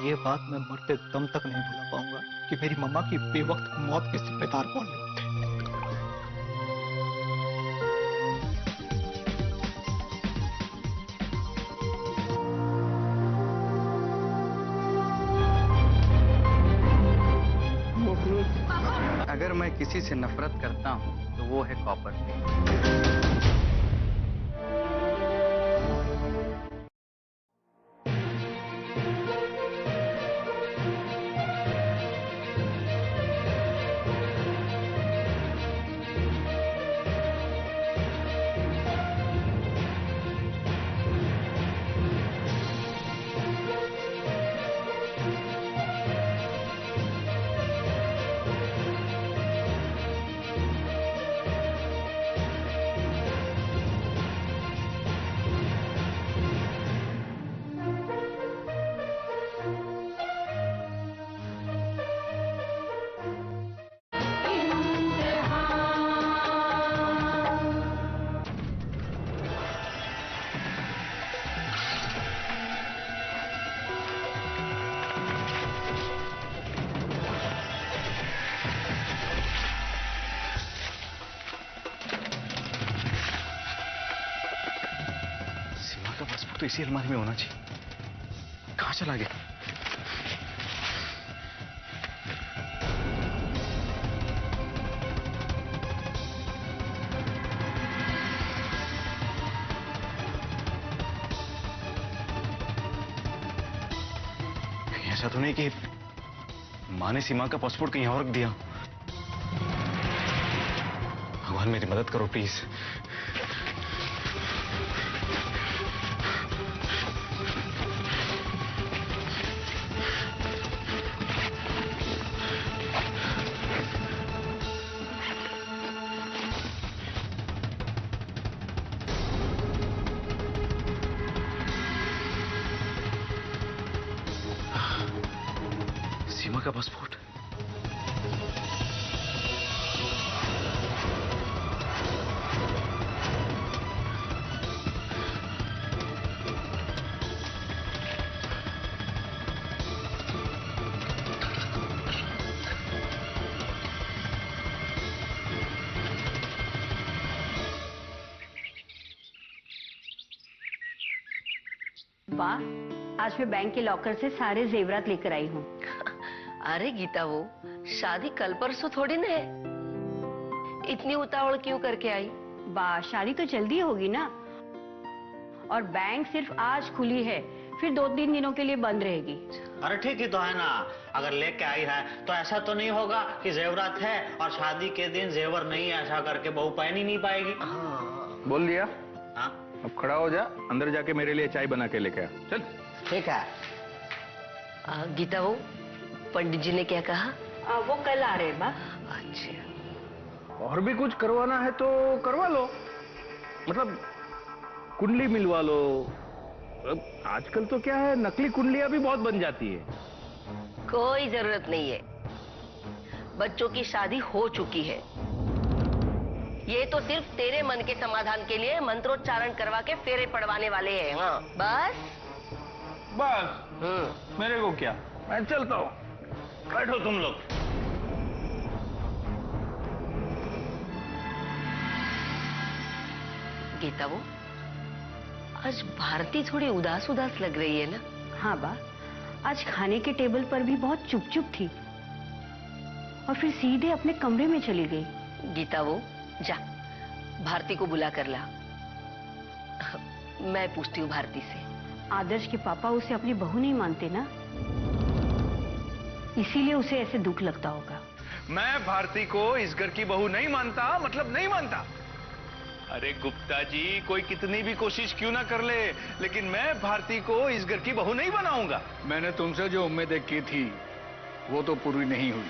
ये बात मैं मरते दम तक नहीं भुला पाऊंगा कि मेरी मम्मा की बेवक्त मौत के जिम्मेदार कौन लोग थे। अगर मैं किसी से नफरत करता हूं तो वो है कॉपर से। तो इसी अलमारी में होना चाहिए। कहां चला गया? ऐसा तो नहीं कि माँ ने सीमा का पासपोर्ट कहीं और रख दिया? भगवान मेरी मदद करो प्लीज। सीमा का पासपोर्ट। वाह, आज मैं बैंक के लॉकर से सारे जेवरात लेकर आई हूँ। अरे गीता, वो शादी कल परसों थोड़ी ना है, इतनी उतावल क्यों करके आई? वाह, शादी तो जल्दी होगी ना, और बैंक सिर्फ आज खुली है, फिर 2-3 दिनों के लिए बंद रहेगी। अरे ठीक ही तो है ना, अगर लेके आई है तो ऐसा तो नहीं होगा कि जेवरात है और शादी के दिन जेवर नहीं है, ऐसा करके बहू पहन ही नहीं पाएगी। बोल दिया। हाँ, अब खड़ा हो जा, अंदर जाके मेरे लिए चाय बना के लेके आ। चल। ठीक है। गीता, वो पंडित जी ने क्या कहा? वो कल आ रहे हैं बा। अच्छा। और भी कुछ करवाना है तो करवा लो, मतलब कुंडली मिलवा लो। आजकल तो क्या है, नकली कुंडलियां भी बहुत बन जाती है। कोई जरूरत नहीं है, बच्चों की शादी हो चुकी है। ये तो सिर्फ तेरे मन के समाधान के लिए मंत्रोच्चारण करवा के फेरे पड़वाने वाले हैं। हाँ, बस बस। मेरे को क्या, मैं चलता हूँ। बैठो तुम लोग। गीता, वो आज भारती थोड़ी उदास उदास लग रही है ना? हाँ बा, आज खाने के टेबल पर भी बहुत चुप चुप थी और फिर सीधे अपने कमरे में चली गई। गीता, वो जा, भारती को बुला कर ला। मैं पूछती हूँ भारती से। आदर्श के पापा उसे अपनी बहू नहीं मानते ना, इसीलिए उसे ऐसे दुख लगता होगा। मैं भारती को इस घर की बहू नहीं मानता, मतलब नहीं मानता। अरे गुप्ता जी, कोई कितनी भी कोशिश क्यों ना कर ले, लेकिन मैं भारती को इस घर की बहू नहीं बनाऊंगा। मैंने तुमसे जो उम्मीदें की थी वो तो पूरी नहीं हुई,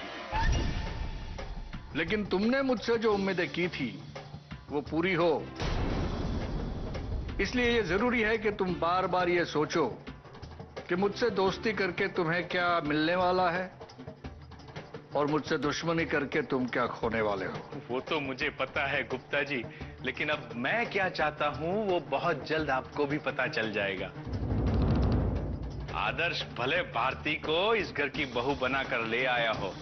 लेकिन तुमने मुझसे जो उम्मीदें की थी वो पूरी हो। इसलिए ये जरूरी है कि तुम बार बार ये सोचो कि मुझसे दोस्ती करके तुम्हें क्या मिलने वाला है और मुझसे दुश्मनी करके तुम क्या खोने वाले हो। वो तो मुझे पता है गुप्ता जी, लेकिन अब मैं क्या चाहता हूं वो बहुत जल्द आपको भी पता चल जाएगा। आदर्श भले भारती को इस घर की बहू बनाकर ले आया हो,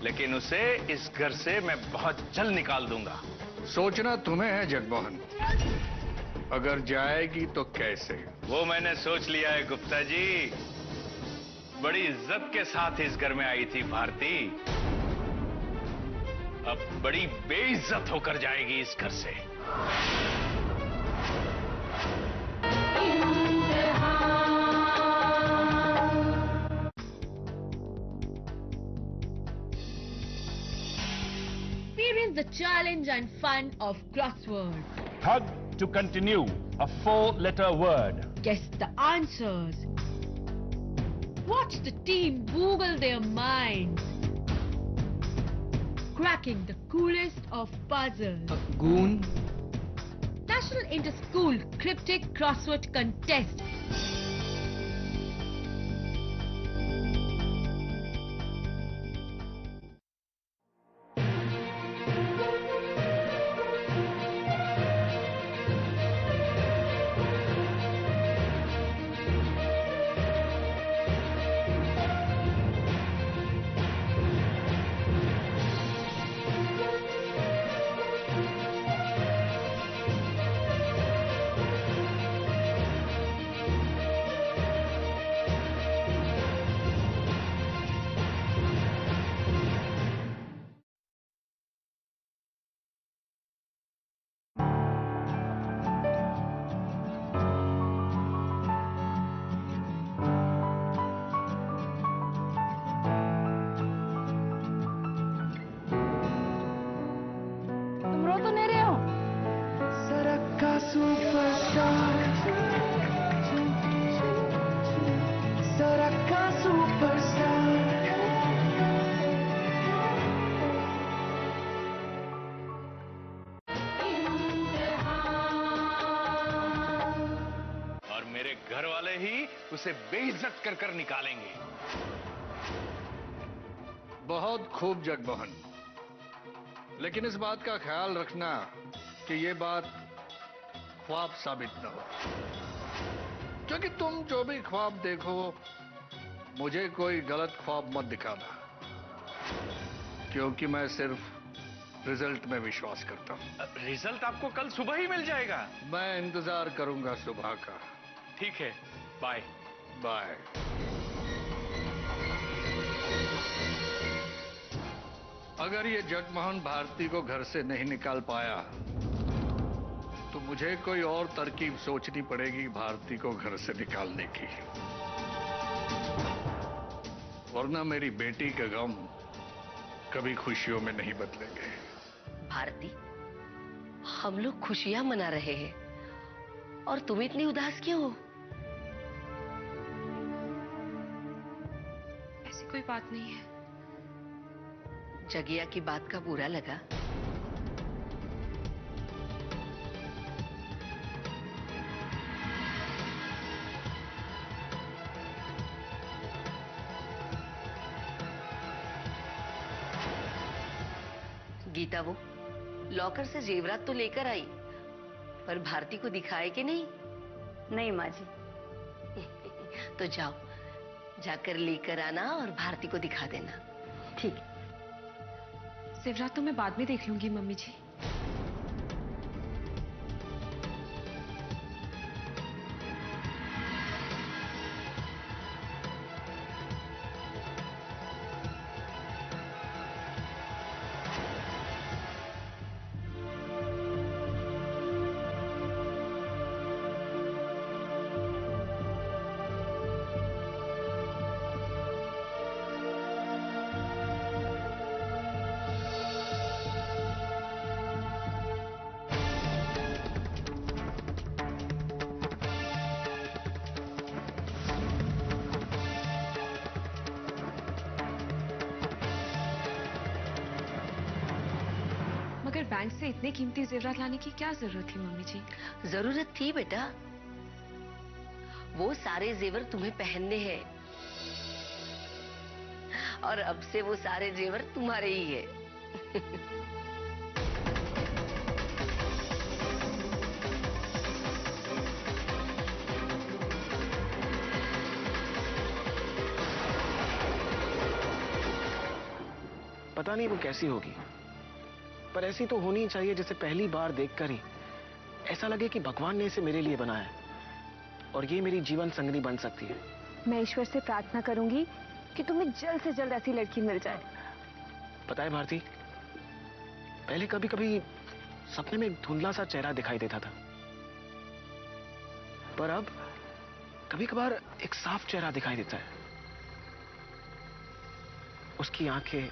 लेकिन उसे इस घर से मैं बहुत जल्द निकाल दूंगा। सोचना तुम्हें है जगमोहन, अगर जाएगी तो कैसे? वो मैंने सोच लिया है गुप्ता जी। बड़ी इज्जत के साथ इस घर में आई थी भारती, अब बड़ी बेइज्जत होकर जाएगी इस घर से। Experience the challenge and fun of crosswords. Hug to continue, a 4-letter word. Guess the answers. Watch the team Google their minds. Cracking the coolest of puzzles. Goon. National Inter-School Cryptic Crossword Contest. घर वाले ही उसे बेइज्जत कर कर निकालेंगे। बहुत खूब जगमोहन, लेकिन इस बात का ख्याल रखना कि ये बात ख्वाब साबित न हो, क्योंकि तुम जो भी ख्वाब देखो मुझे कोई गलत ख्वाब मत दिखाना, क्योंकि मैं सिर्फ रिजल्ट में विश्वास करता हूं। रिजल्ट आपको कल सुबह ही मिल जाएगा। मैं इंतजार करूंगा सुबह का। ठीक है, बाय बाय। अगर ये जगमोहन भारती को घर से नहीं निकाल पाया तो मुझे कोई और तरकीब सोचनी पड़ेगी भारती को घर से निकालने की, वरना मेरी बेटी के गम कभी खुशियों में नहीं बदलेंगे। भारती, हम लोग खुशियां मना रहे हैं और तुम इतनी उदास क्यों हो? ऐसी कोई बात नहीं है। जगिया की बात का बुरा लगा? गीता वो लॉकर से जेवरात तो लेकर आई, पर भारती को दिखाए कि नहीं? नहीं माँ जी। तो जाओ, जाकर लेकर आना और भारती को दिखा देना। ठीक है। जेवरात तो मैं बाद में देख लूंगी मम्मी जी। मगर बैंक से इतने कीमती जेवरात लाने की क्या जरूरत थी मम्मी जी? जरूरत थी बेटा, वो सारे जेवर तुम्हें पहनने हैं और अब से वो सारे जेवर तुम्हारे ही है। पता नहीं वो कैसी होगी, पर ऐसी तो होनी चाहिए जैसे पहली बार देखकर ही ऐसा लगे कि भगवान ने इसे मेरे लिए बनाया है और ये मेरी जीवन संगनी बन सकती है। मैं ईश्वर से प्रार्थना करूंगी कि तुम्हें जल्द से जल्द ऐसी लड़की मिल जाए। पता है भारती, पहले कभी कभी सपने में एक धुंधला सा चेहरा दिखाई देता था, पर अब कभी कभार एक साफ चेहरा दिखाई देता है। उसकी आंखें,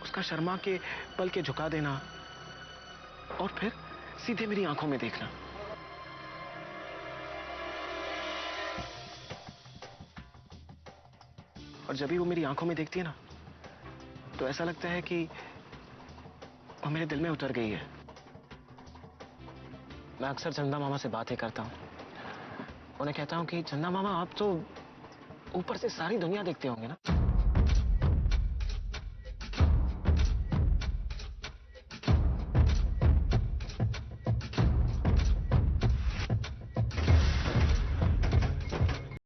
उसका शर्मा के पल के झुका देना और फिर सीधे मेरी आंखों में देखना। और जब भी वो मेरी आंखों में देखती है ना, तो ऐसा लगता है कि वो मेरे दिल में उतर गई है। मैं अक्सर चंदा मामा से बातें करता हूँ, उन्हें कहता हूँ कि चंदा मामा आप तो ऊपर से सारी दुनिया देखते होंगे ना।